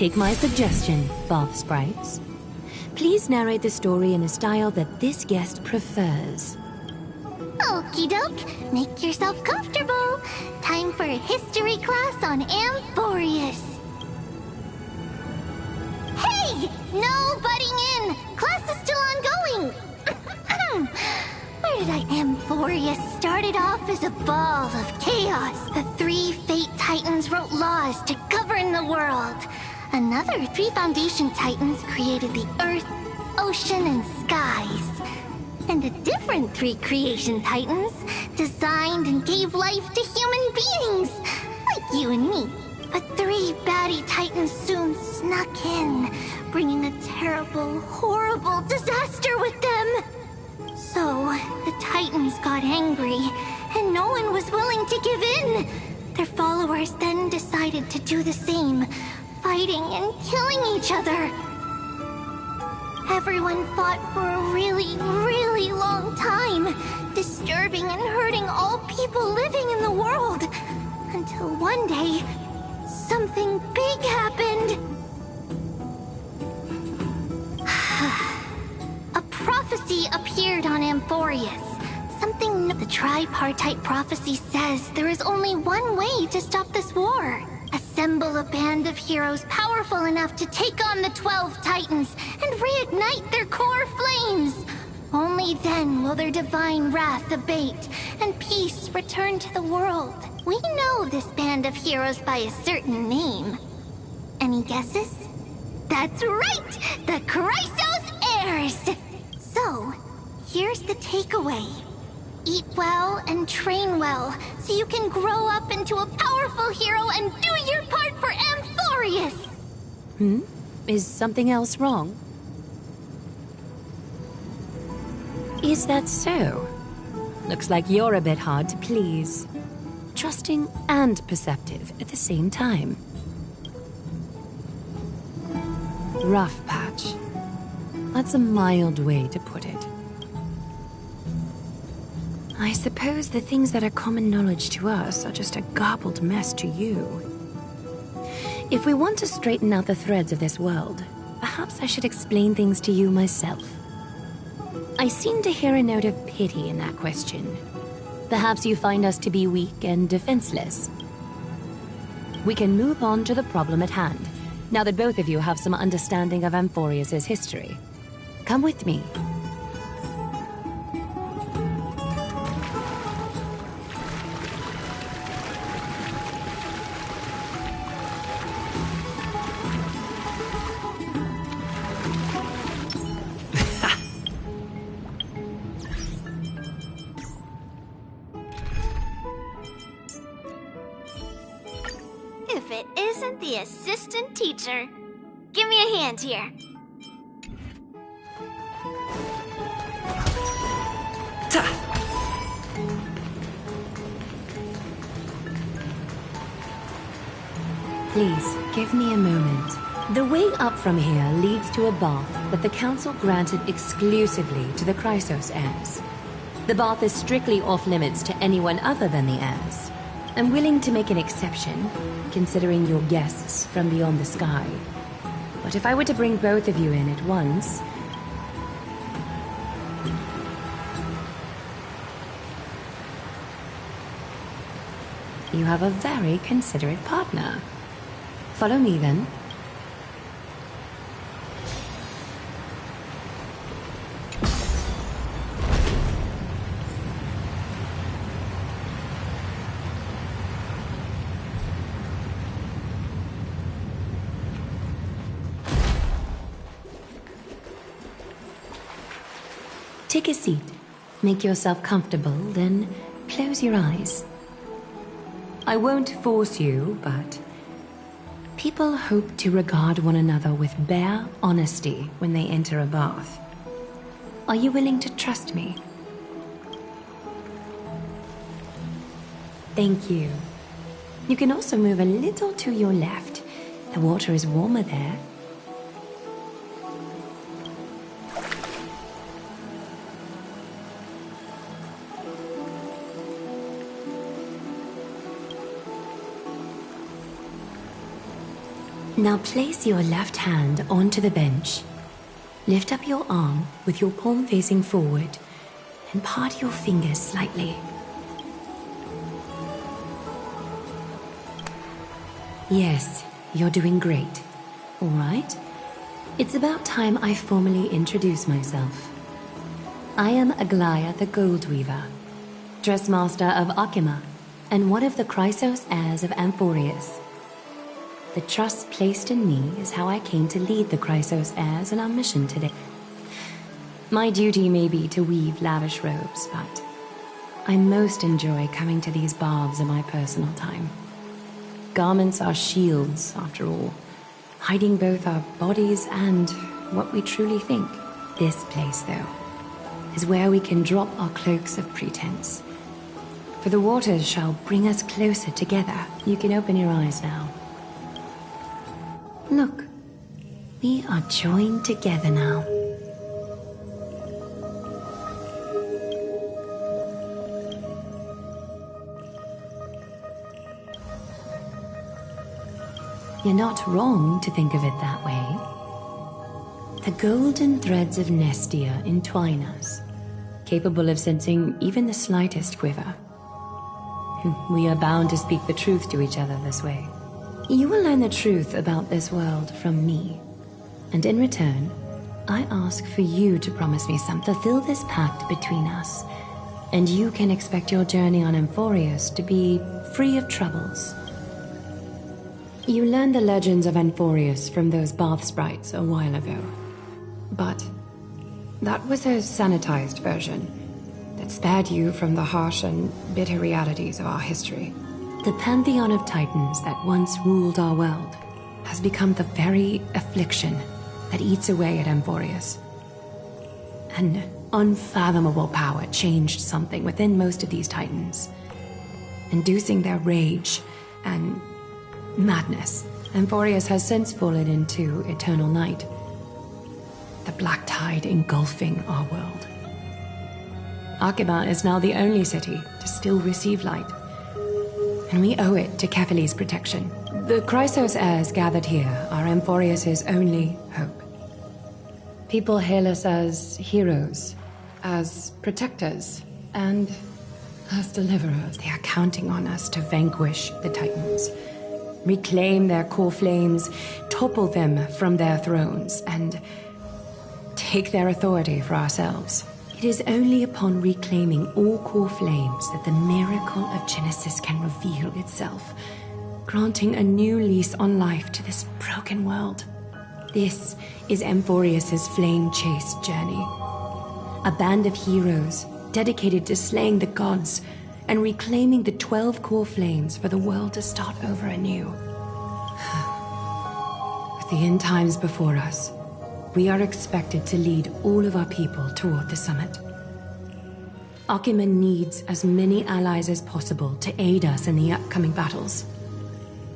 Take my suggestion, bath sprites. Please narrate the story in a style that this guest prefers. Okie doke, make yourself comfortable. Time for a history class on Amphorius. Hey! No butting in! Class is still ongoing! Where did I... Amphorius started off as a ball of chaos. The 3 Fate Titans wrote laws to govern the world. Another 3 Foundation Titans created the Earth, Ocean, and Skies. And a different 3 Creation Titans designed and gave life to human beings, like you and me. But 3 baddie Titans soon snuck in, bringing a terrible, horrible disaster with them. So, the Titans got angry, and no one was willing to give in. Their followers then decided to do the same, fighting and killing each other. Everyone fought for a really, really long time, disturbing and hurting all people living in the world. Until one day, something big happened. A prophecy appeared on Amphorius. Something the tripartite prophecy says there is only one way to stop this war. Assemble a band of heroes powerful enough to take on the 12 Titans and reignite their core flames. Only then will their divine wrath abate and peace return to the world. We know this band of heroes by a certain name. Any guesses? That's right! The Chrysos Heirs! So, here's the takeaway. Eat well and train well, so you can grow up into a powerful hero and do your part for Amphorius! Is something else wrong? Is that so? Looks like you're a bit hard to please. Trusting and perceptive at the same time. Rough patch. That's a mild way to put it. I suppose the things that are common knowledge to us are just a garbled mess to you. If we want to straighten out the threads of this world, perhaps I should explain things to you myself. I seem to hear a note of pity in that question. Perhaps you find us to be weak and defenseless. We can move on to the problem at hand, now that both of you have some understanding of Amphorius' history. Come with me. If it isn't the assistant teacher. Give me a hand here. Please, give me a moment. The way up from here leads to a bath that the Council granted exclusively to the Chrysos heirs. The bath is strictly off-limits to anyone other than the heirs. I'm willing to make an exception, considering you're guests from beyond the sky. But if I were to bring both of you in at once... You have a very considerate partner. Follow me, then. Take a seat. Make yourself comfortable, then close your eyes. I won't force you, but people hope to regard one another with bare honesty when they enter a bath. Are you willing to trust me? Thank you. You can also move a little to your left. The water is warmer there. Now place your left hand onto the bench. Lift up your arm with your palm facing forward and part your fingers slightly. Yes, you're doing great. All right. It's about time I formally introduce myself. I am Aglaya the Gold Weaver, Dressmaster of Akima, and one of the Chrysos heirs of Amphorius. The trust placed in me is how I came to lead the Chrysos heirs in our mission today. My duty may be to weave lavish robes, but I most enjoy coming to these baths in my personal time. Garments are shields, after all, hiding both our bodies and what we truly think. This place, though, is where we can drop our cloaks of pretense. For the waters shall bring us closer together. You can open your eyes now. Look, we are joined together now. You're not wrong to think of it that way. The golden threads of Nestia entwine us, capable of sensing even the slightest quiver. We are bound to speak the truth to each other this way. You will learn the truth about this world from me, and in return, I ask for you to promise me something. Fulfill this pact between us, and you can expect your journey on Amphorius to be free of troubles. You learned the legends of Amphorius from those bath sprites a while ago, but that was a sanitized version that spared you from the harsh and bitter realities of our history. The pantheon of titans that once ruled our world has become the very affliction that eats away at Amphorius. An unfathomable power changed something within most of these titans, inducing their rage and madness. Amphorius has since fallen into eternal night, the black tide engulfing our world. Akima is now the only city to still receive light, and we owe it to Kefali's protection. The Chrysos heirs gathered here are Amphorius' only hope. People hail us as heroes, as protectors, and as deliverers. They are counting on us to vanquish the Titans, reclaim their core flames, topple them from their thrones, and take their authority for ourselves. It is only upon reclaiming all core flames that the miracle of Genesis can reveal itself, granting a new lease on life to this broken world. This is Amphorius' flame chase journey. A band of heroes dedicated to slaying the gods and reclaiming the 12 core flames for the world to start over anew. With the end times before us, we are expected to lead all of our people toward the summit. Akima needs as many allies as possible to aid us in the upcoming battles.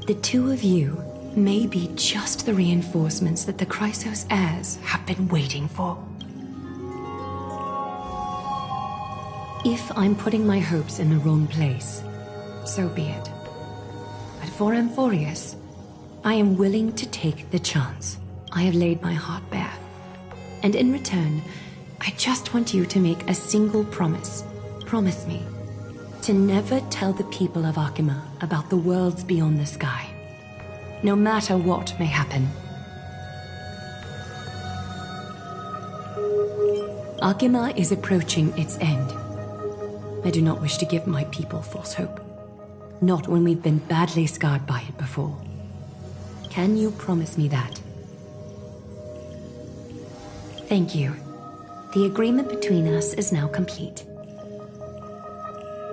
The two of you may be just the reinforcements that the Chrysos heirs have been waiting for. If I'm putting my hopes in the wrong place, so be it. But for Amphorius, I am willing to take the chance. I have laid my heart bare. And in return, I just want you to make a single promise. Promise me to never tell the people of Akima about the worlds beyond the sky, no matter what may happen. Akima is approaching its end. I do not wish to give my people false hope. Not when we've been badly scarred by it before. Can you promise me that? Thank you. The agreement between us is now complete.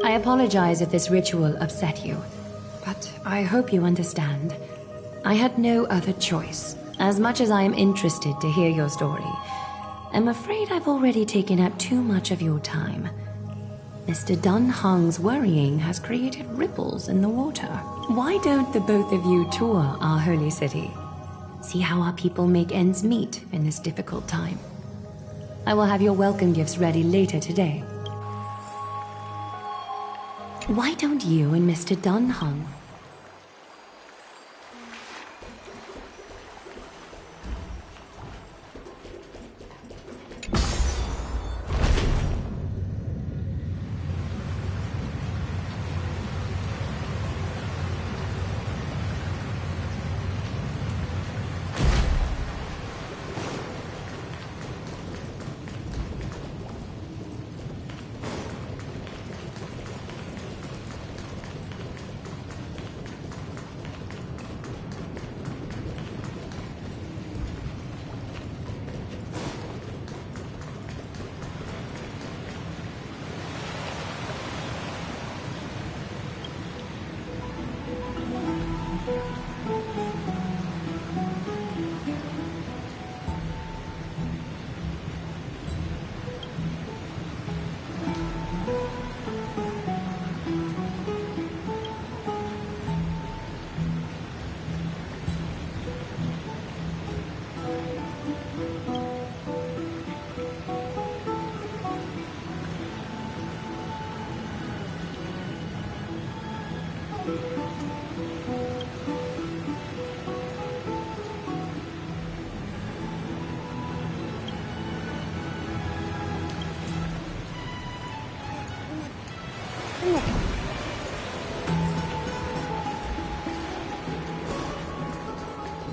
I apologize if this ritual upset you, but I hope you understand. I had no other choice. As much as I am interested to hear your story, I'm afraid I've already taken up too much of your time. Mr. Dunhung's worrying has created ripples in the water. Why don't the both of you tour our holy city? See how our people make ends meet in this difficult time. I will have your welcome gifts ready later today. Why don't you and Mr. Dunhung?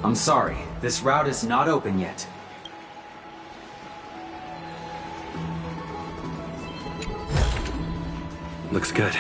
I'm sorry, this route is not open yet. Looks good.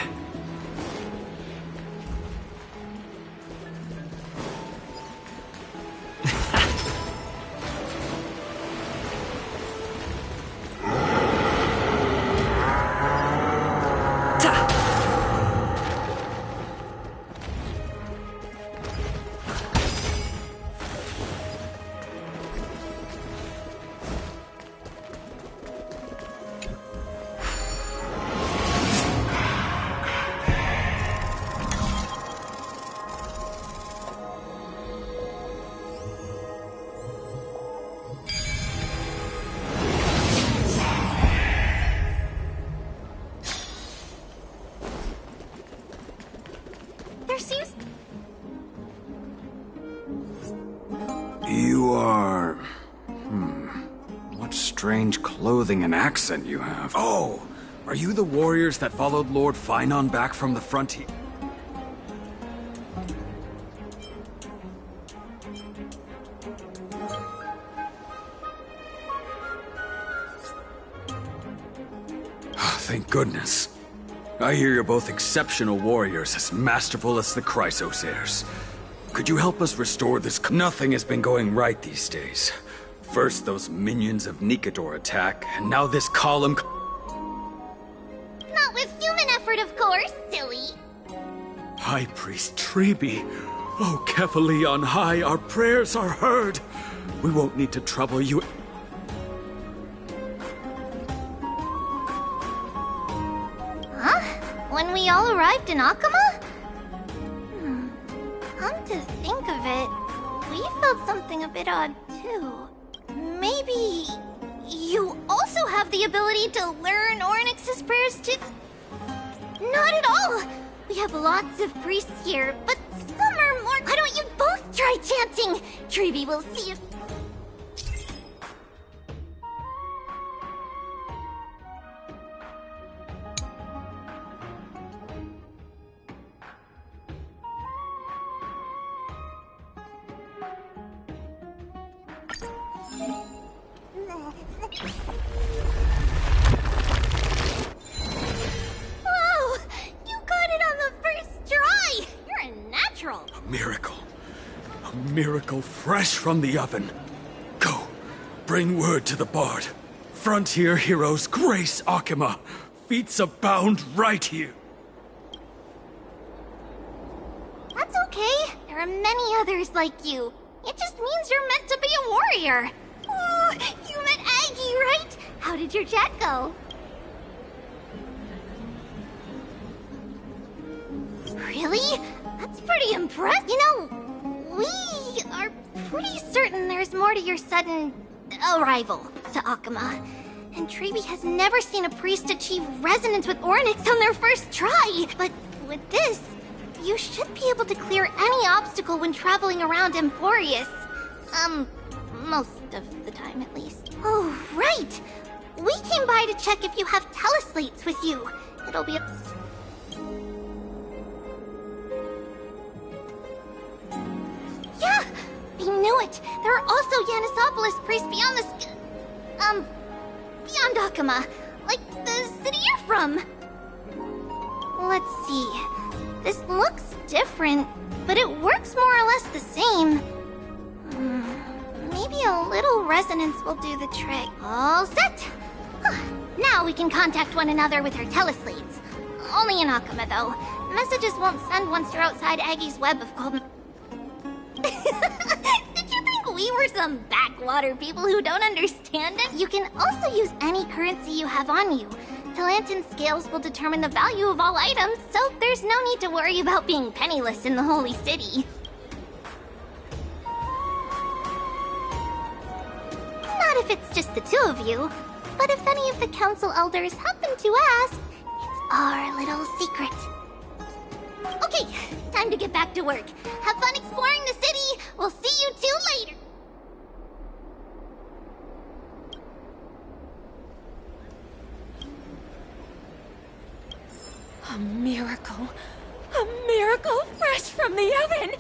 There seems... You are... What strange clothing and accent you have. Oh, are you the warriors that followed Lord Finon back from the frontier? Thank goodness. I hear you're both exceptional warriors, as masterful as the Chrysosairs. Could you help us restore this? Nothing has been going right these days. First those minions of Nikador attack, and now this column... Not with human effort, of course, silly. High Priest Treeby. Oh, Kefali on high, our prayers are heard. We won't need to trouble you. Huh? When we all arrived in Akama? Come to think of it, we felt something a bit odd too. Maybe you also have the ability to learn Ornyx's prayers too? Not at all! We have lots of priests here, but some are more... Why don't you both try chanting? Treeby will see if... Whoa! You got it on the first try! You're a natural! A miracle. A miracle fresh from the oven. Go, bring word to the Bard. Frontier heroes grace Akama. Feats abound right here. That's okay. There are many others like you. It just means you're meant to be a warrior. Oh, you met Aggie, right? How did your chat go? Really? That's pretty impressive. You know, we are pretty certain there's more to your sudden arrival to Akama. And Treeby has never seen a priest achieve resonance with Ornyx on their first try. But with this, you should be able to clear any obstacle when traveling around Emporius. Most of the time at least. Oh, right! We came by to check if you have teleslates with you. It'll be a... Yeah! I knew it! There are also Yanisopolis priests beyond the beyond Akama. Like the city you're from. Let's see. This looks different, but it works more or less the same. Maybe a little resonance will do the trick. All set! Now we can contact one another with our teleslates. Only in Akama, though. Messages won't send once you're outside Aggie's web of golden... Did you think we were some backwater people who don't understand it? You can also use any currency you have on you. Talantan scales will determine the value of all items, so there's no need to worry about being penniless in the Holy City. Not if it's just the two of you, but if any of the council elders happen to ask, it's our little secret. Okay, time to get back to work. Have fun exploring the city. We'll see you two later. A miracle. A miracle fresh from the oven!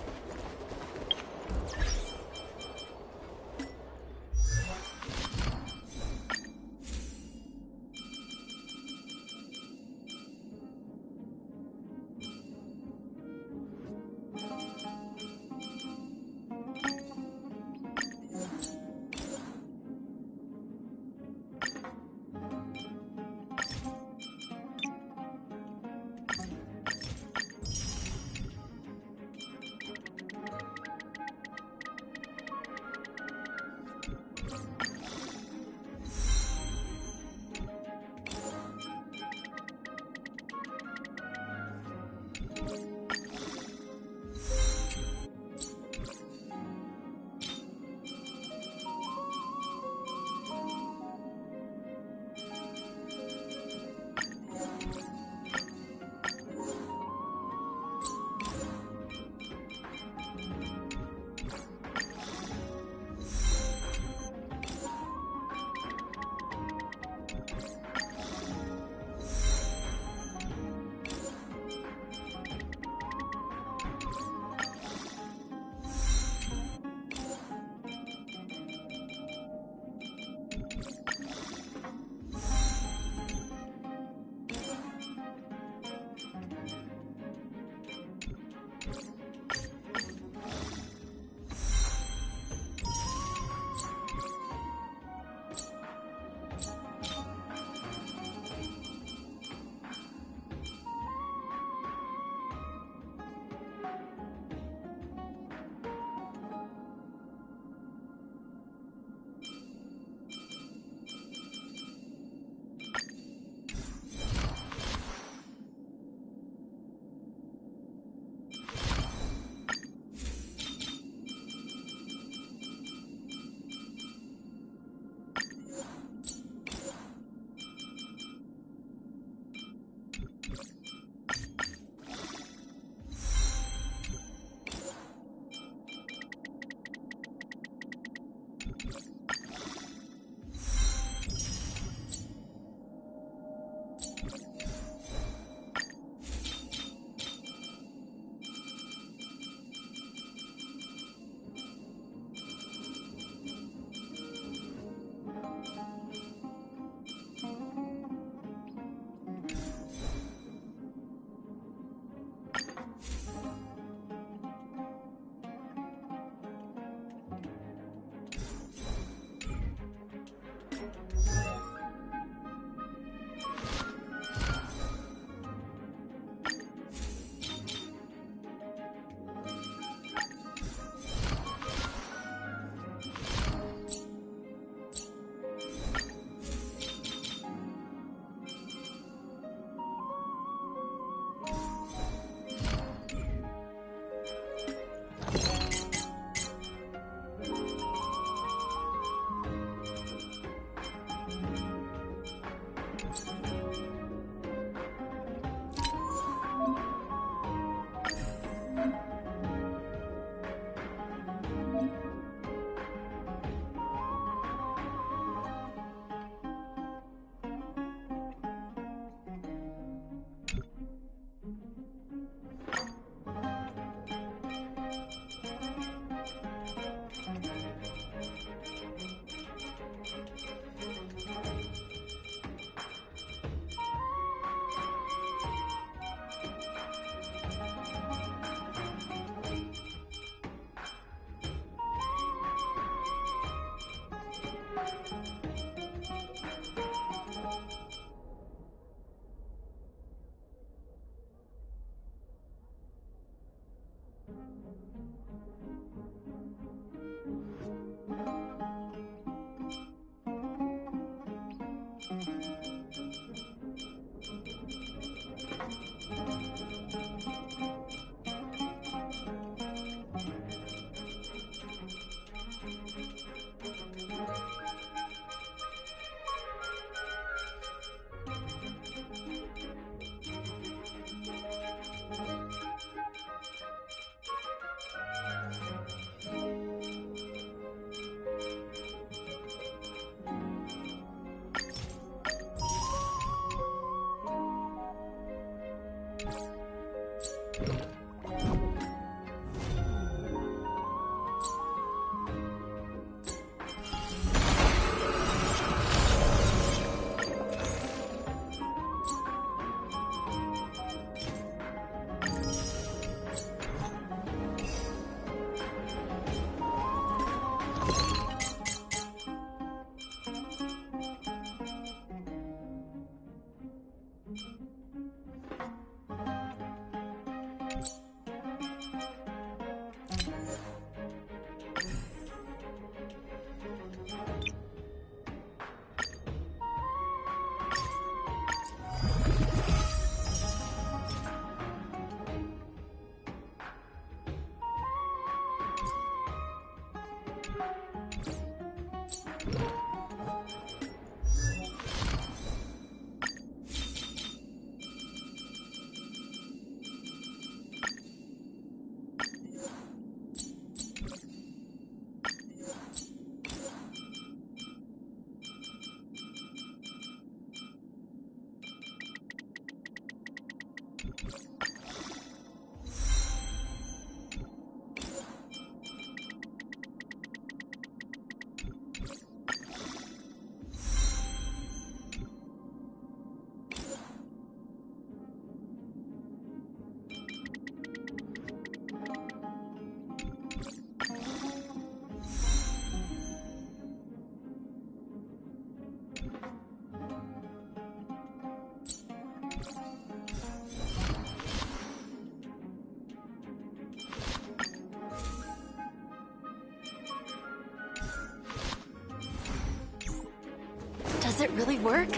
Does it really work?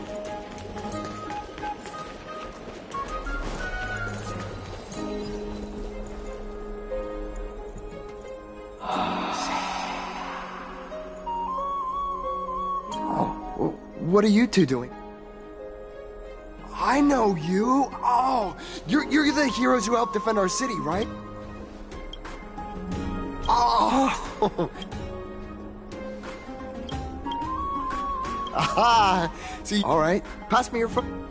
Oh, what are you two doing? I know you. Oh, you're the heroes who helped defend our city, right? Oh, Aha! See, all right. Pass me your phone.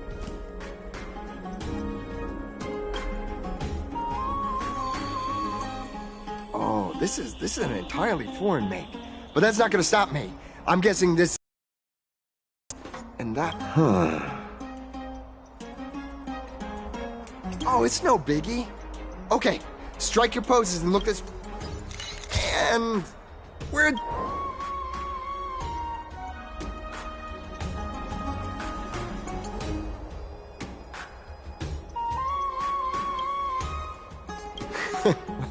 Oh, this is an entirely foreign make. But that's not gonna stop me. I'm guessing this and that. Oh, it's no biggie. Okay, strike your poses and look this. And we're.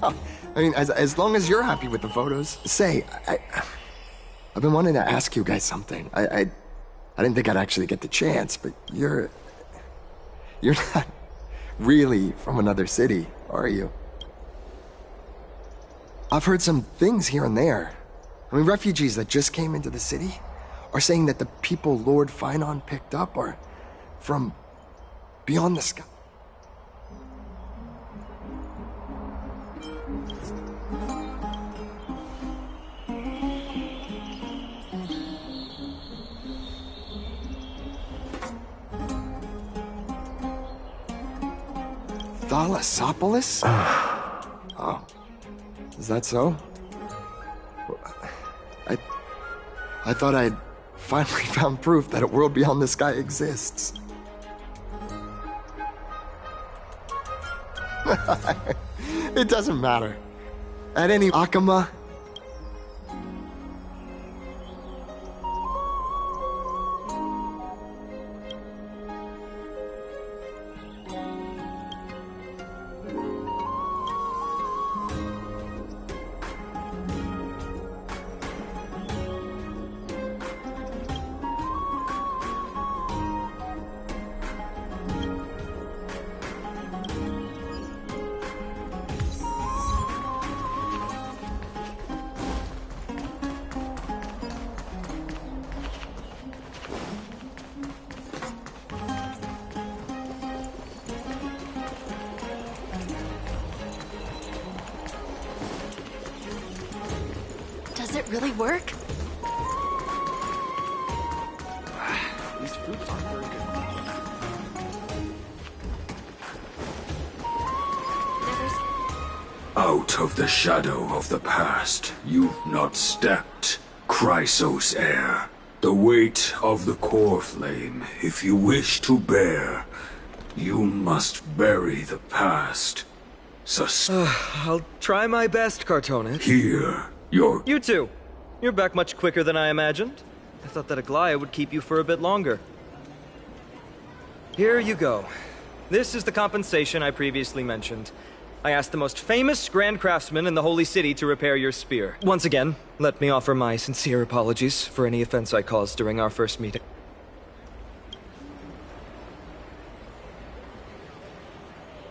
Well, I mean, as long as you're happy with the photos. Say, I've been wanting to ask you guys something. I didn't think I'd actually get the chance, but you're not really from another city, are you? I've heard some things here and there. I mean, refugees that just came into the city are saying that the people Lord Finon picked up are from beyond the sky. Thalassopolis? Oh. Is that so? I thought I'd finally found proof that a world beyond the sky exists. It doesn't matter. At any Akama. Does it really work? These fruits aren't very good. Out of the shadow of the past, you've not stepped, Chrysos heir. The weight of the core flame, if you wish to bear, you must bury the past. I'll try my best, Cartonis. Here, your... You too. You're back much quicker than I imagined. I thought that Aglaya would keep you for a bit longer. Here you go. This is the compensation I previously mentioned. I asked the most famous Grand Craftsman in the Holy City to repair your spear. Once again, let me offer my sincere apologies for any offense I caused during our first meeting.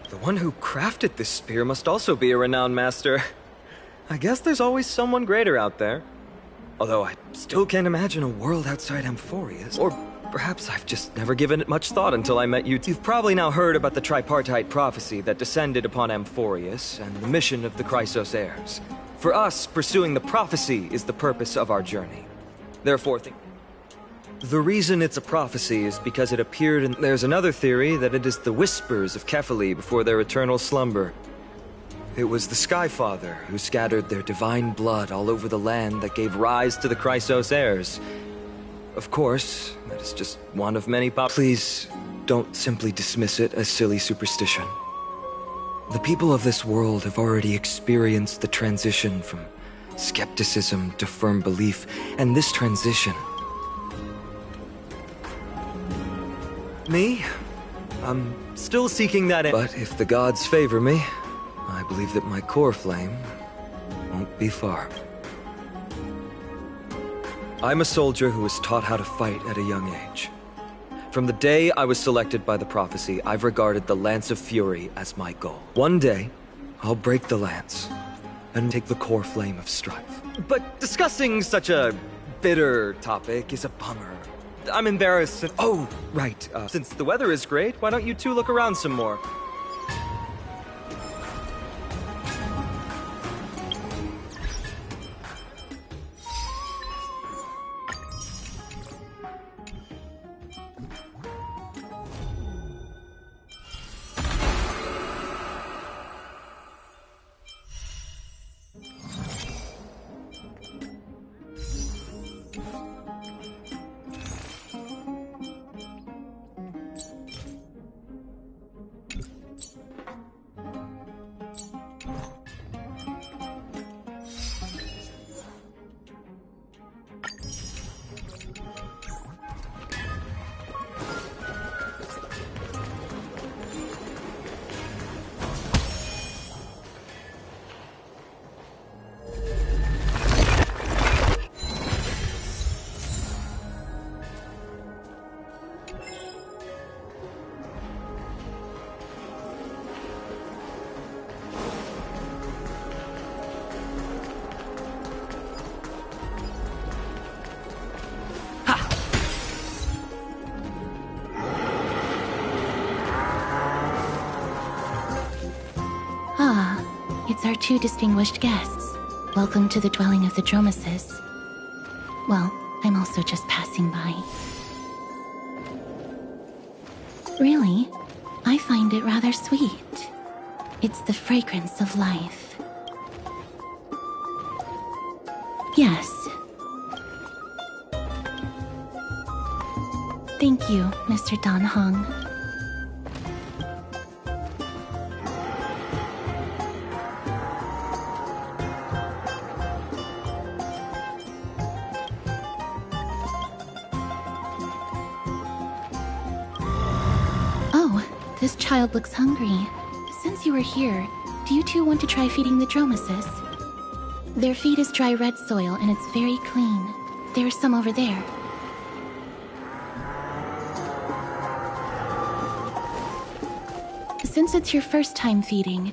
The one who crafted this spear must also be a renowned master. I guess there's always someone greater out there. Although I still can't imagine a world outside Amphorius. Or perhaps I've just never given it much thought until I met you. You've probably now heard about the tripartite prophecy that descended upon Amphorius and the mission of the Chrysos heirs. For us, pursuing the prophecy is the purpose of our journey. Therefore, the reason it's a prophecy is because it appeared in... There's another theory that it is the whispers of Kefali before their eternal slumber. It was the Skyfather who scattered their divine blood all over the land that gave rise to the Chrysos heirs. Of course, that is just one of many Please, don't simply dismiss it as silly superstition. The people of this world have already experienced the transition from skepticism to firm belief, and this transition... Me? I'm still seeking that But if the gods favor me, I believe that my core flame won't be far. I'm a soldier who was taught how to fight at a young age. From the day I was selected by the prophecy, I've regarded the Lance of Fury as my goal. One day, I'll break the lance and take the core flame of strife. But discussing such a bitter topic is a bummer. I'm embarrassed. Oh, right. Since the weather is great, why don't you two look around some more? It's our two distinguished guests. Welcome to the dwelling of the Dromeses. Well, I'm also just passing by. Really, I find it rather sweet. It's the fragrance of life. Yes. Thank you, Mr. Dan Hong. Oh, this child looks hungry. Since you are here, do you two want to try feeding the Dromeses? Their feed is dry red soil and it's very clean. There's some over there. Since it's your first time feeding...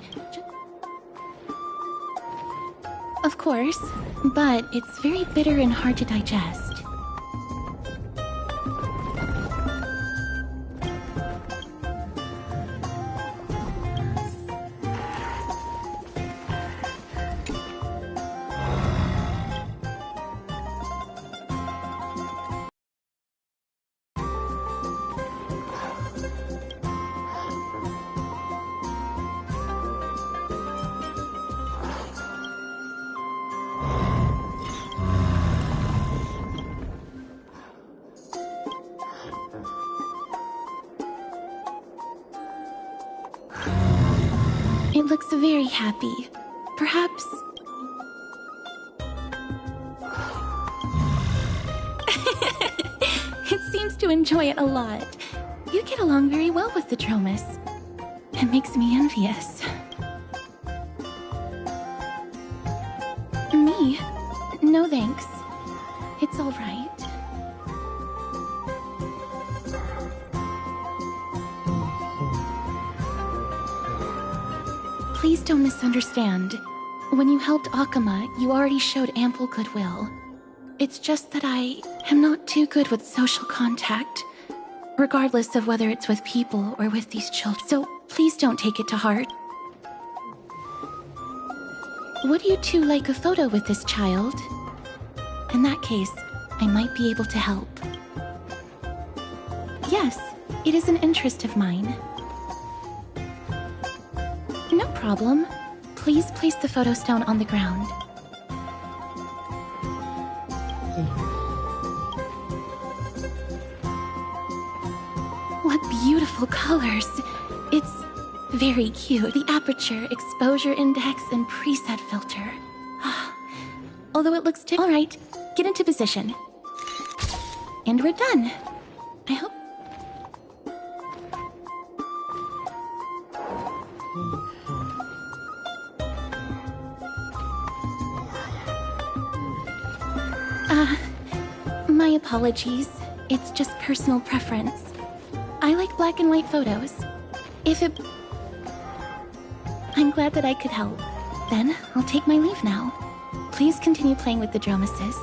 Of course, but it's very bitter and hard to digest. It looks very happy. Perhaps... It seems to enjoy it a lot. You get along very well with the Dromes. It makes me envious. Me? No thanks. It's all right. Please don't misunderstand. When you helped Akama, you already showed ample goodwill. It's just that I am not too good with social contact, regardless of whether it's with people or with these children. So please don't take it to heart. Would you two like a photo with this child? In that case, I might be able to help. Yes, it is an interest of mine. No problem. Please place the photo stone on the ground. What beautiful colors. It's very cute. The aperture, exposure index, and preset filter. Although it looks all right, get into position. And we're done. I hope... My apologies. It's just personal preference. I like black and white photos. If it... I'm glad that I could help. Then, I'll take my leave now. Please continue playing with the Dromeses.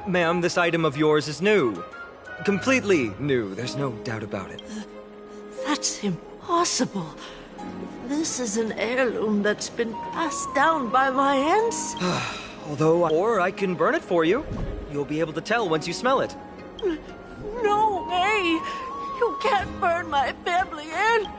Ma'am, this item of yours is new. Completely new, there's no doubt about it. That's possible? This is an heirloom that's been passed down by my ancestors. Or I can burn it for you. You'll be able to tell once you smell it. No way! You can't burn my family heirloom!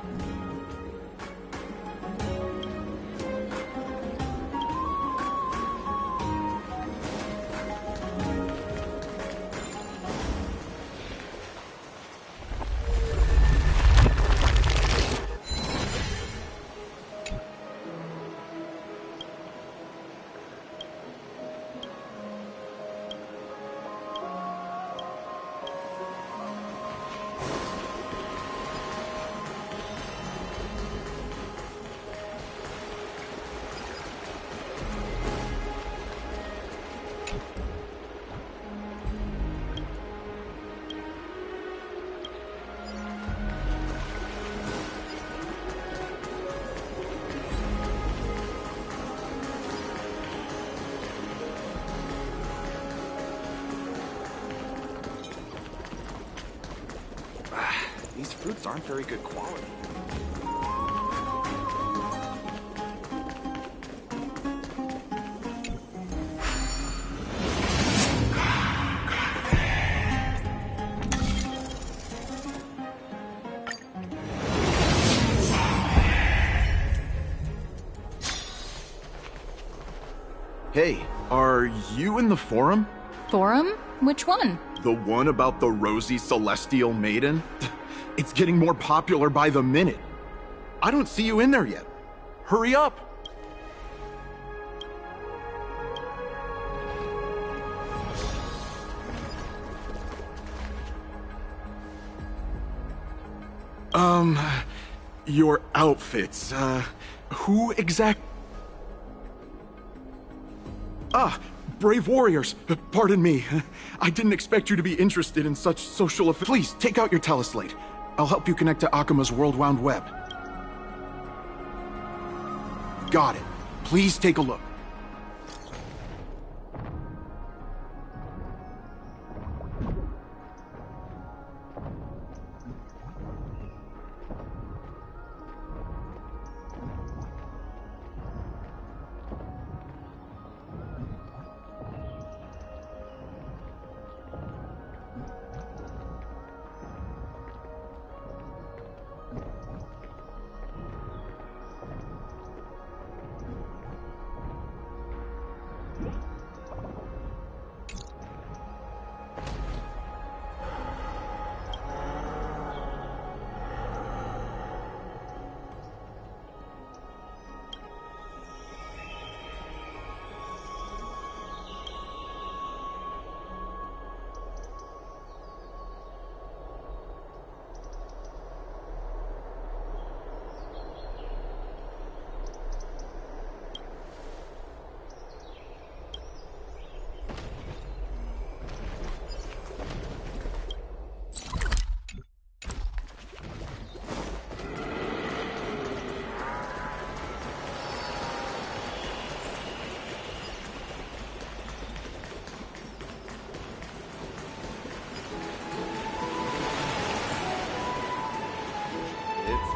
These fruits aren't very good quality. Hey, are you in the forum? Forum? Which one? The one about the rosy celestial maiden? It's getting more popular by the minute. I don't see you in there yet. Hurry up! Your outfits, who exact... Ah, brave warriors, pardon me. I didn't expect you to be interested in such social affairs. Please, take out your teleslate. I'll help you connect to Akuma's World Wound Web. Got it. Please take a look.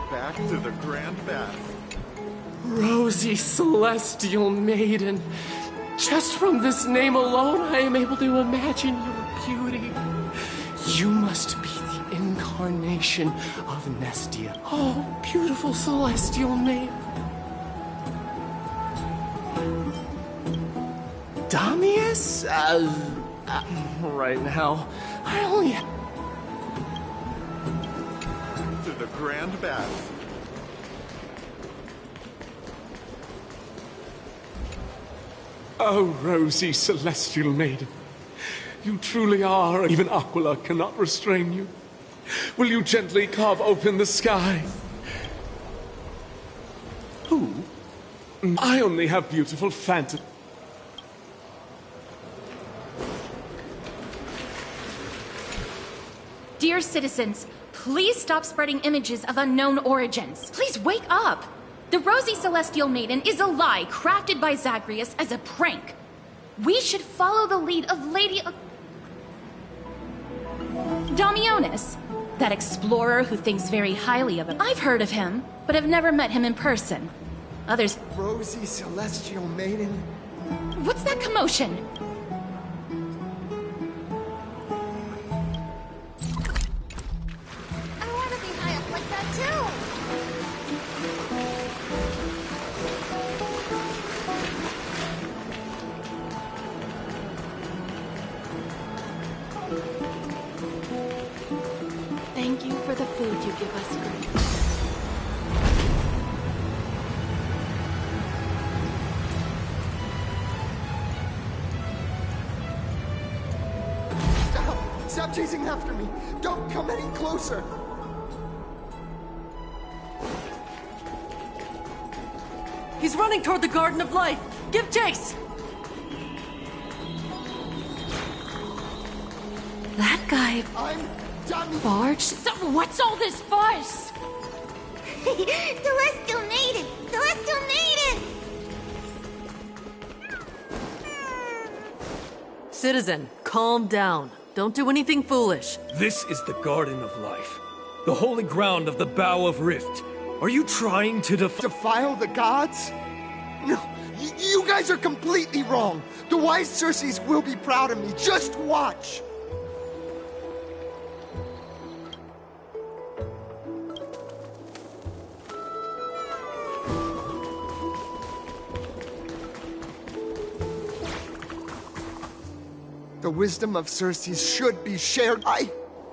Back to the Grand Bath. Rosy Celestial Maiden. Just from this name alone, I am able to imagine your beauty. You must be the incarnation of Nestia. Oh, beautiful Celestial Maiden. Damius? Right now, I only... To the Grand Bath. Oh, Rosy Celestial Maiden. You truly are. Even Aquila cannot restrain you. Will you gently carve open the sky? Who? I only have beautiful fantasy. Dear citizens, please stop spreading images of unknown origins. Please wake up! The Rosy Celestial Maiden is a lie crafted by Zagreus as a prank. We should follow the lead of Lady... Damionis. That explorer who thinks very highly of him. I've heard of him, but have never met him in person. Others... Rosy Celestial Maiden. What's that commotion? I want to be high up like that too. Thank you for the food you give us, Grace. Stop chasing after me! Don't come any closer! He's running toward the Garden of Life! Give chase! That guy... I'm done! Barge? So what's all this fuss? Celestial Maiden! Celestial Maiden! Citizen, calm down. Don't do anything foolish. This is the Garden of Life, the holy ground of the Bow of Rift. Are you trying to Defile the gods? No, you guys are completely wrong. The wise Circes will be proud of me. Just watch! The wisdom of Circes should be shared. I,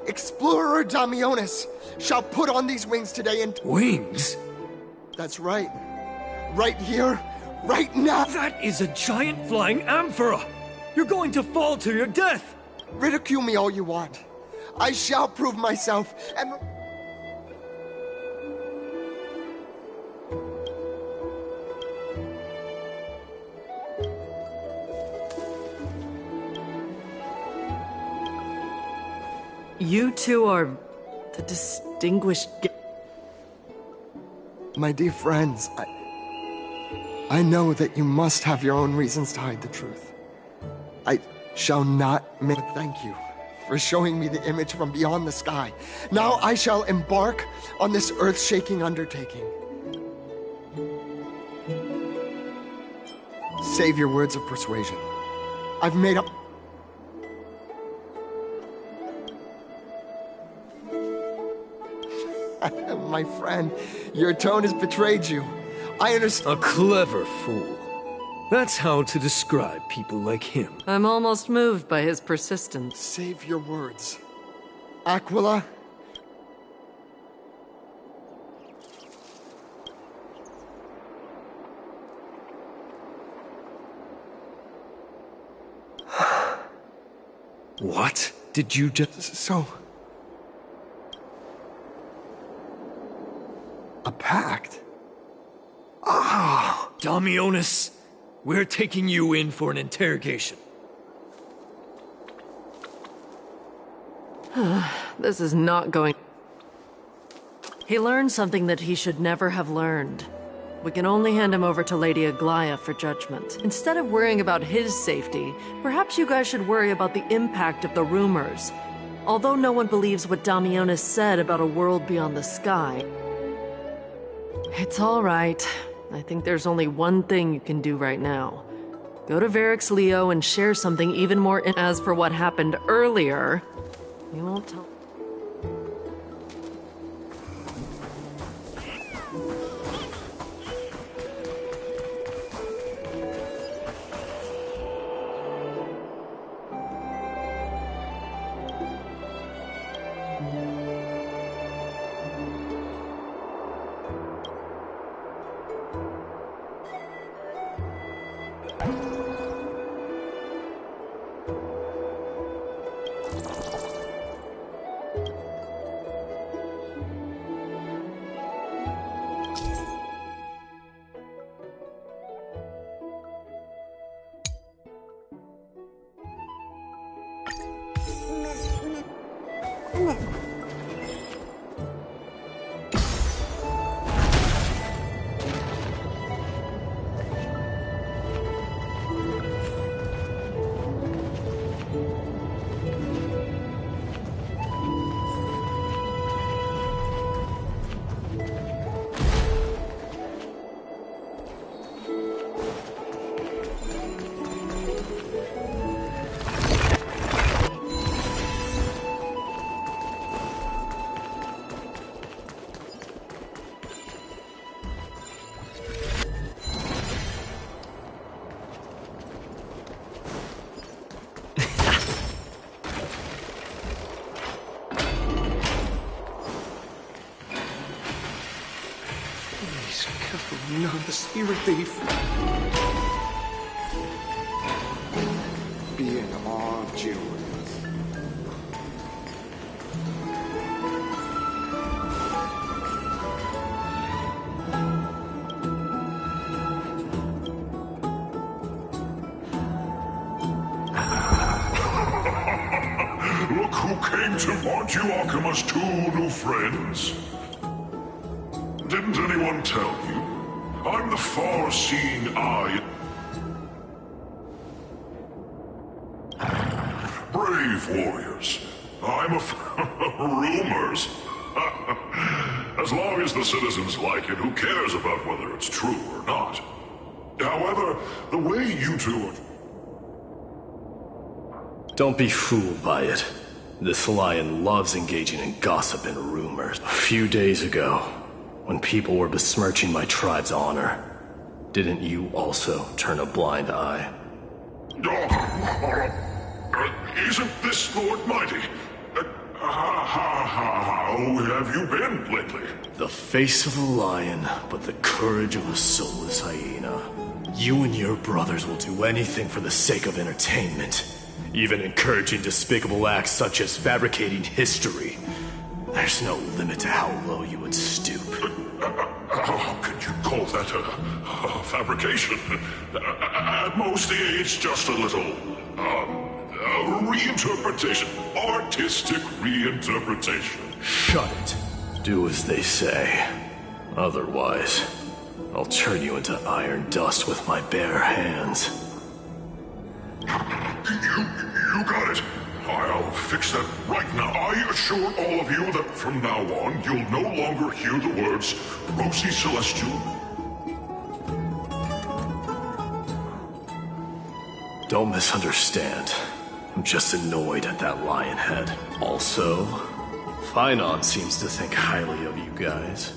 Explorer Damionis, shall put on these wings today and... Wings? That's right. Right here, right now. That is a giant flying amphora! You're going to fall to your death! Ridicule me all you want. I shall prove myself, and... You two are the distinguished... My dear friends, I know that you must have your own reasons to hide the truth. I shall not make... Thank you for showing me the image from beyond the sky. Now I shall embark on this earth-shaking undertaking. Save your words of persuasion. I've made up... My friend, your tone has betrayed you. I understand. A clever fool. That's how to describe people like him. I'm almost moved by his persistence. Save your words. Aquila. What? Did you just... So... A pact? Ah! Damionis, we're taking you in for an interrogation. This is not going... He learned something that he should never have learned. We can only hand him over to Lady Aglaia for judgment. Instead of worrying about his safety, perhaps you guys should worry about the impact of the rumors. Although no one believes what Damionis said about a world beyond the sky, it's all right. I think there's only one thing you can do right now. Go to Varix Leo and share something even more. As for what happened earlier, you won't tell. Hyena, the spirit thief. Be in awe of June. Look who came to vaunt you, Akima's two new friends. Didn't anyone tell you? I'm the far-seeing eye. Brave warriors. I'm rumors. As long as the citizens like it, who cares about whether it's true or not? However, the way you two are... Don't be fooled by it. This lion loves engaging in gossip and rumors. A few days ago, when people were besmirching my tribe's honor, didn't you also turn a blind eye? Isn't this Lord Mighty? How have you been lately? The face of a lion, but the courage of a soulless hyena. You and your brothers will do anything for the sake of entertainment, even encouraging despicable acts such as fabricating history. There's no limit to how low you would stoop. How could you call that a fabrication? At most, it's just a little, reinterpretation. Artistic reinterpretation. Shut it. Do as they say. Otherwise, I'll turn you into iron dust with my bare hands. You got it. I'll fix that right now. I assure all of you that from now on, you'll no longer hear the words Rosy Celestial. Don't misunderstand. I'm just annoyed at that lion head. Also, Finon seems to think highly of you guys.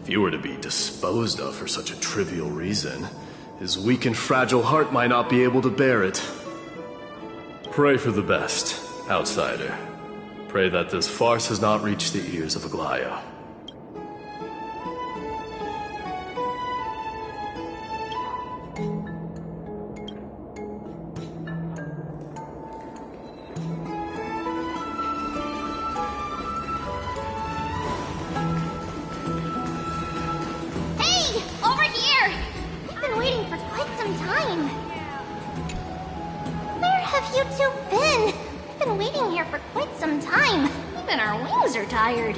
If you were to be disposed of for such a trivial reason, his weak and fragile heart might not be able to bear it. Pray for the best, outsider. Pray that this farce has not reached the ears of Aglaya. Hey! Over here! We've been waiting for quite some time. Where have you two been? We've been waiting here for quite some time. Even our wings are tired.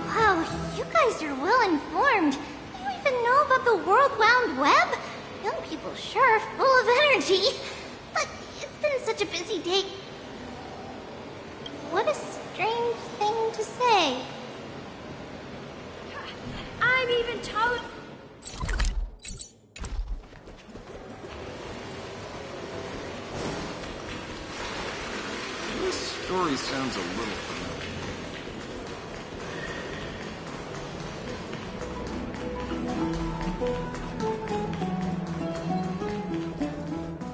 Wow, you guys are well informed. You even know about the World Wound Web? Young people sure are full of energy. But it's been such a busy day. What a strange thing to say. I'm even told. This story sounds a little familiar.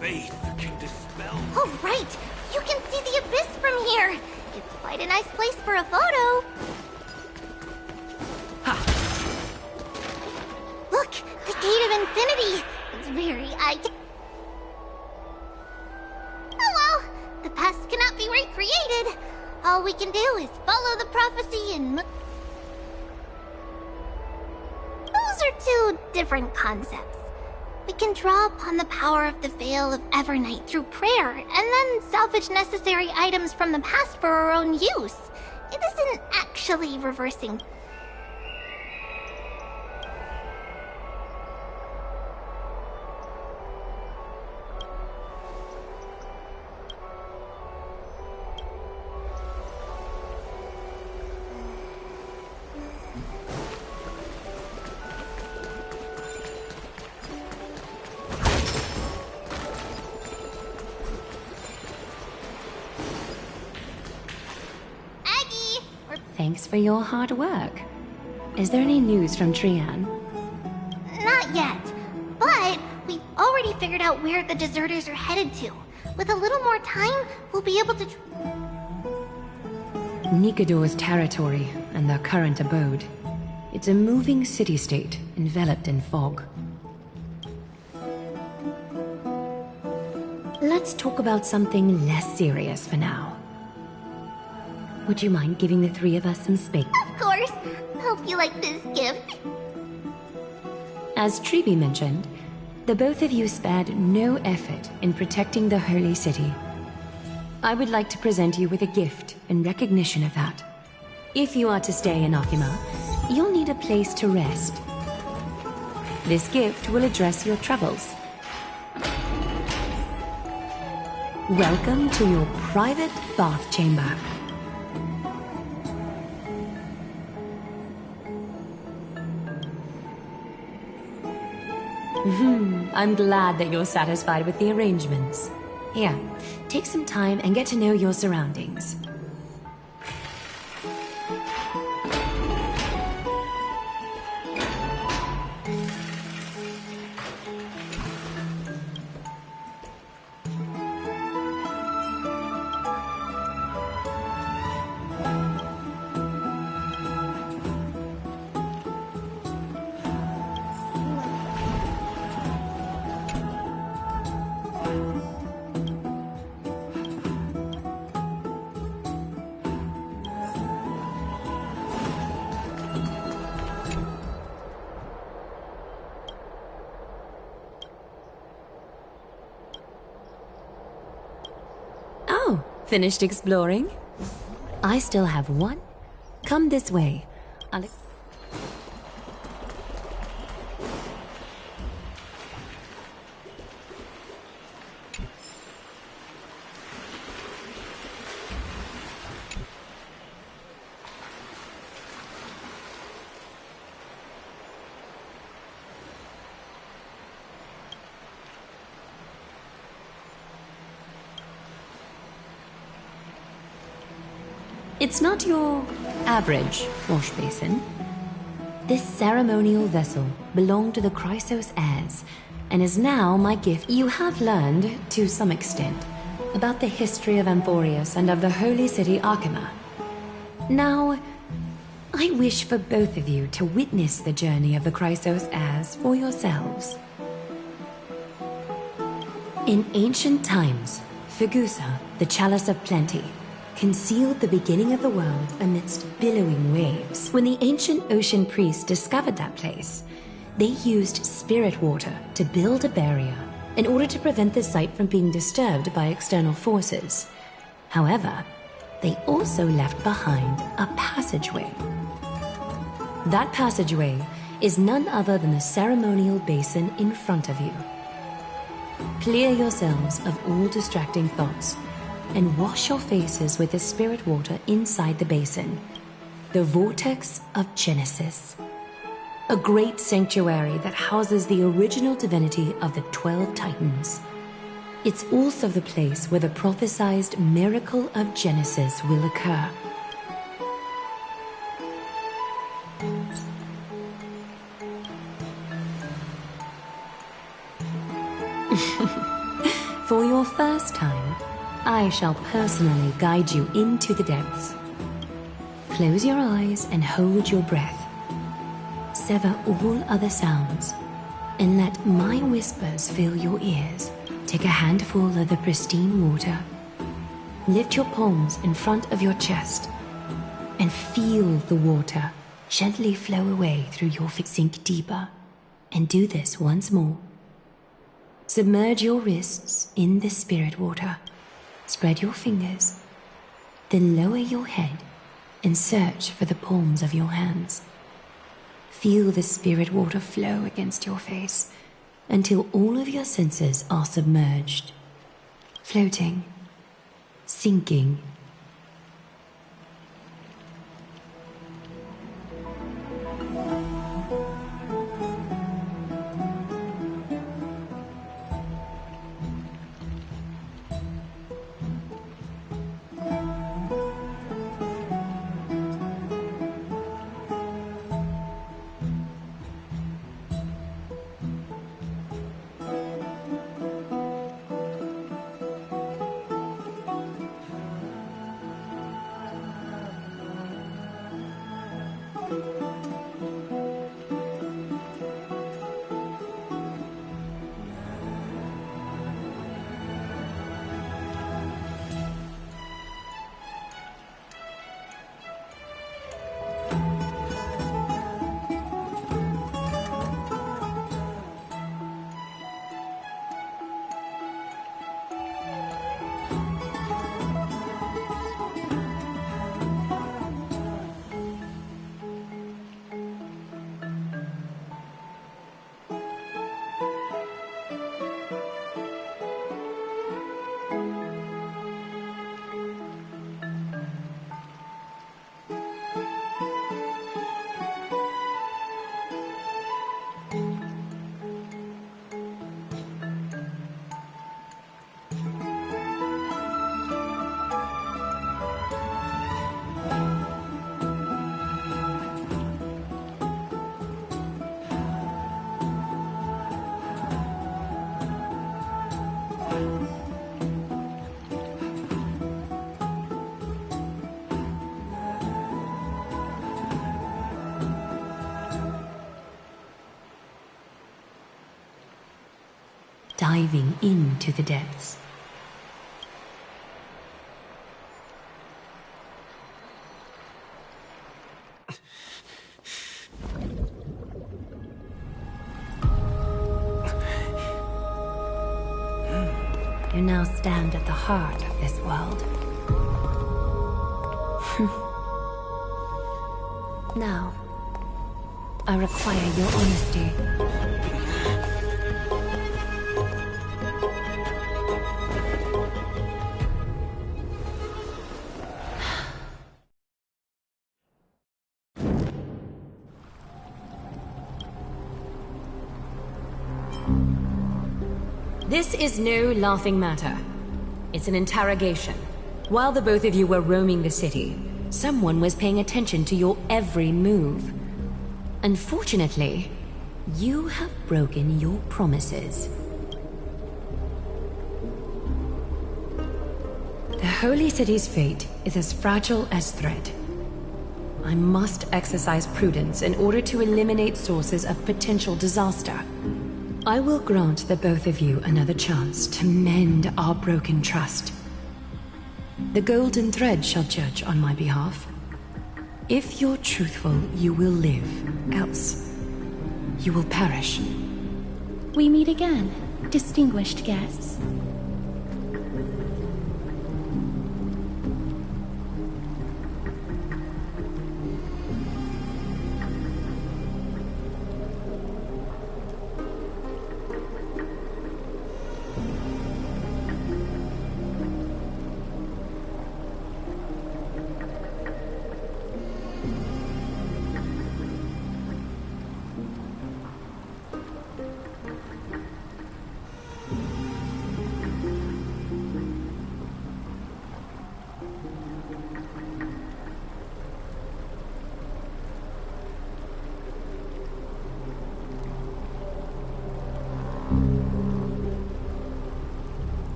Faith can dispel. Oh, right! You can see the abyss from here! It's quite a nice place for a photo. Look! The Gate of Infinity! It's very Oh well! The past cannot be recreated. All we can do is follow the prophecy and... Those are two different concepts. We can draw upon the power of the Veil of Evernight through prayer, and then salvage necessary items from the past for our own use. It isn't actually reversing. Thanks for your hard work. Is there any news from Trian? Not yet, but we've already figured out where the deserters are headed to. With a little more time, we'll be able to... Nikador's territory, and their current abode. It's a moving city-state enveloped in fog. Let's talk about something less serious for now. Would you mind giving the three of us some space? Of course. Hope you like this gift. As Treeby mentioned, the both of you spared no effort in protecting the Holy City. I would like to present you with a gift in recognition of that. If you are to stay in Akima, you'll need a place to rest. This gift will address your troubles. Welcome to your private bath chamber. I'm glad that you're satisfied with the arrangements. Here, take some time and get to know your surroundings. Finished exploring? I still have one. Come this way. It's not your average wash basin. This ceremonial vessel belonged to the Chrysos heirs, and is now my gift. You have learned, to some extent, about the history of Amphorius and of the Holy City Akima. Now, I wish for both of you to witness the journey of the Chrysos heirs for yourselves. In ancient times, Fegusa, the Chalice of Plenty, concealed the beginning of the world amidst billowing waves. When the ancient ocean priests discovered that place, they used spirit water to build a barrier in order to prevent the site from being disturbed by external forces. However, they also left behind a passageway. That passageway is none other than the ceremonial basin in front of you. Clear yourselves of all distracting thoughts and wash your faces with the spirit water inside the basin, the Vortex of Genesis, a great sanctuary that houses the original divinity of the 12 Titans. It's also the place where the prophesized miracle of Genesis will occur. For your first time, I shall personally guide you into the depths. Close your eyes and hold your breath. Sever all other sounds, and let my whispers fill your ears. Take a handful of the pristine water. Lift your palms in front of your chest, and feel the water gently flow away through your feet. Sink deeper, and do this once more. Submerge your wrists in the spirit water. Spread your fingers, then lower your head and search for the palms of your hands. Feel the spirit water flow against your face until all of your senses are submerged, floating, sinking. diving into the depths. You now stand at the heart of this world. Now, I require your honesty. This is no laughing matter. It's an interrogation. While the both of you were roaming the city, someone was paying attention to your every move. Unfortunately, you have broken your promises. The Holy City's fate is as fragile as thread. I must exercise prudence in order to eliminate sources of potential disaster. I will grant the both of you another chance to mend our broken trust. The golden thread shall judge on my behalf. If you're truthful, you will live. Else, you will perish. We meet again, distinguished guests.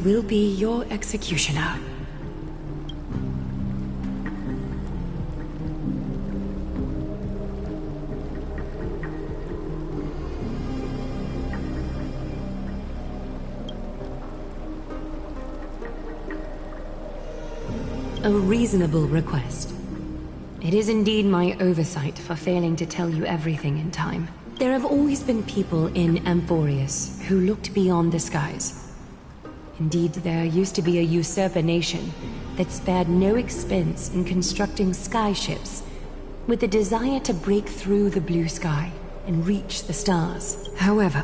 Will be your executioner. A reasonable request. It is indeed my oversight for failing to tell you everything in time. There have always been people in Amphorius who looked beyond the skies. Indeed, there used to be a usurper nation that spared no expense in constructing skyships with the desire to break through the blue sky and reach the stars. However,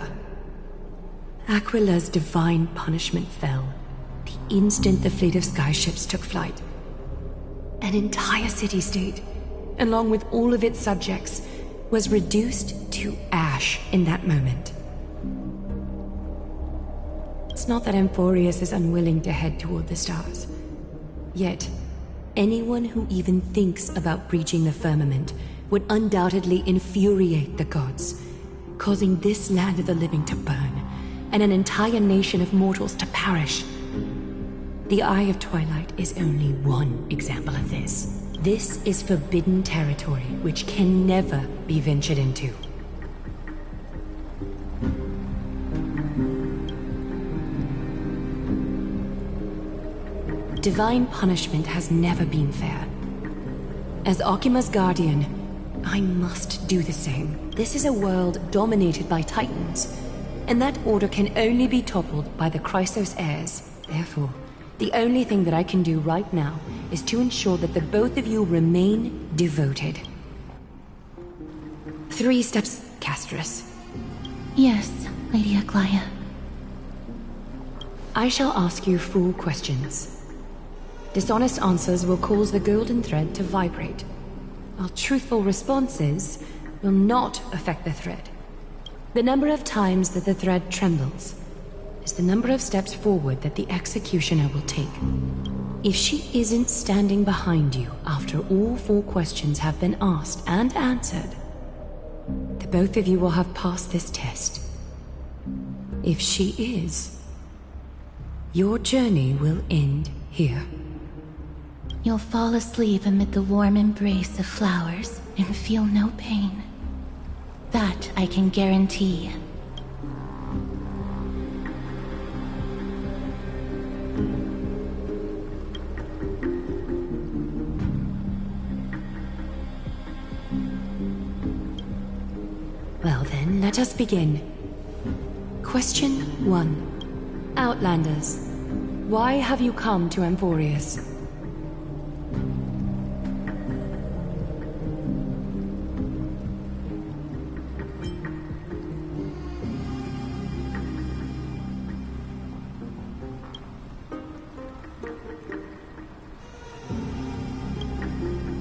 Aquila's divine punishment fell the instant the fleet of skyships took flight. An entire city-state, along with all of its subjects, was reduced to ash in that moment. It's not that Amphorius is unwilling to head toward the stars. Yet, anyone who even thinks about breaching the firmament would undoubtedly infuriate the gods, causing this land of the living to burn, and an entire nation of mortals to perish. The Eye of Twilight is only one example of this. This is forbidden territory which can never be ventured into. Divine punishment has never been fair. As Okima's guardian, I must do the same. This is a world dominated by Titans, and that order can only be toppled by the Chrysos heirs. Therefore, the only thing that I can do right now is to ensure that the both of you remain devoted. 3 steps, Castris. Yes, Lady Aglaia. I shall ask you 4 questions. Dishonest answers will cause the golden thread to vibrate, while truthful responses will not affect the thread. The number of times that the thread trembles is the number of steps forward that the executioner will take. If she isn't standing behind you after all 4 questions have been asked and answered, the both of you will have passed this test. If she is, your journey will end here. You'll fall asleep amid the warm embrace of flowers and feel no pain. That I can guarantee. Well then, let us begin. Question 1. Outlanders, why have you come to Amphorius?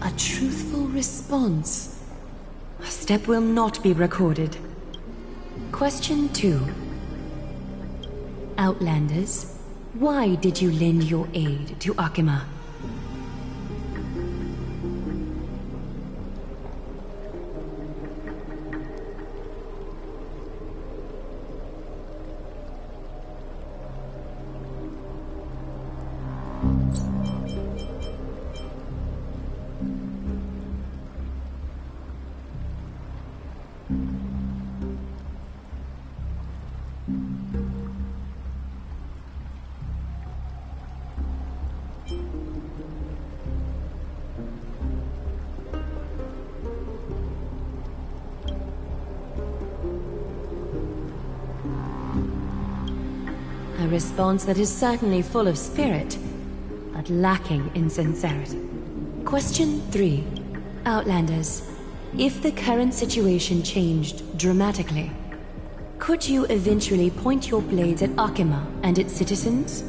A truthful response. A step will not be recorded. Question 2. Outlanders, why did you lend your aid to Akima? A response that is certainly full of spirit, but lacking in sincerity. Question 3. Outlanders, if the current situation changed dramatically, could you eventually point your blades at Akima and its citizens?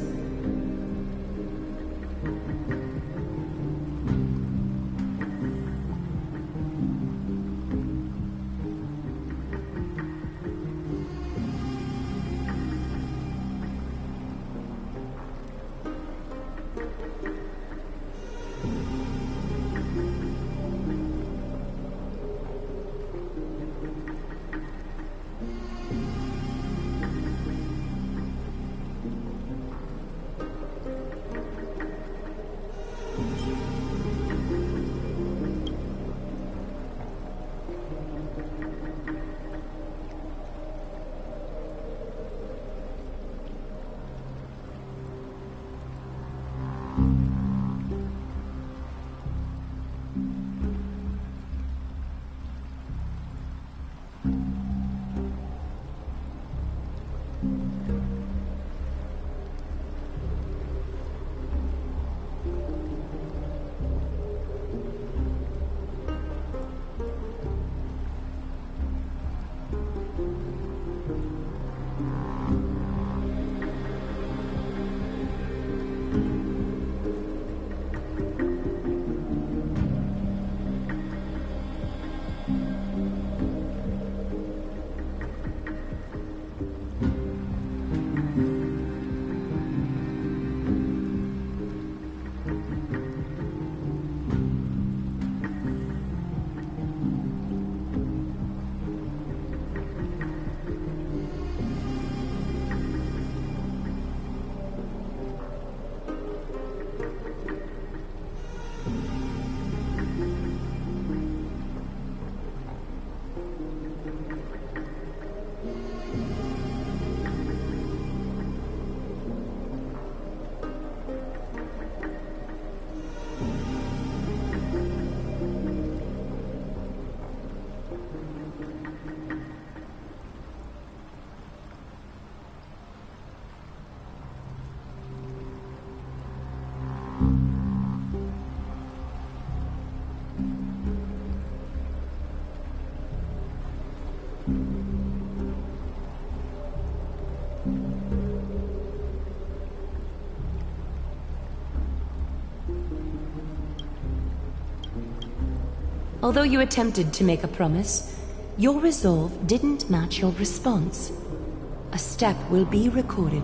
Although you attempted to make a promise, your resolve didn't match your response. A step will be recorded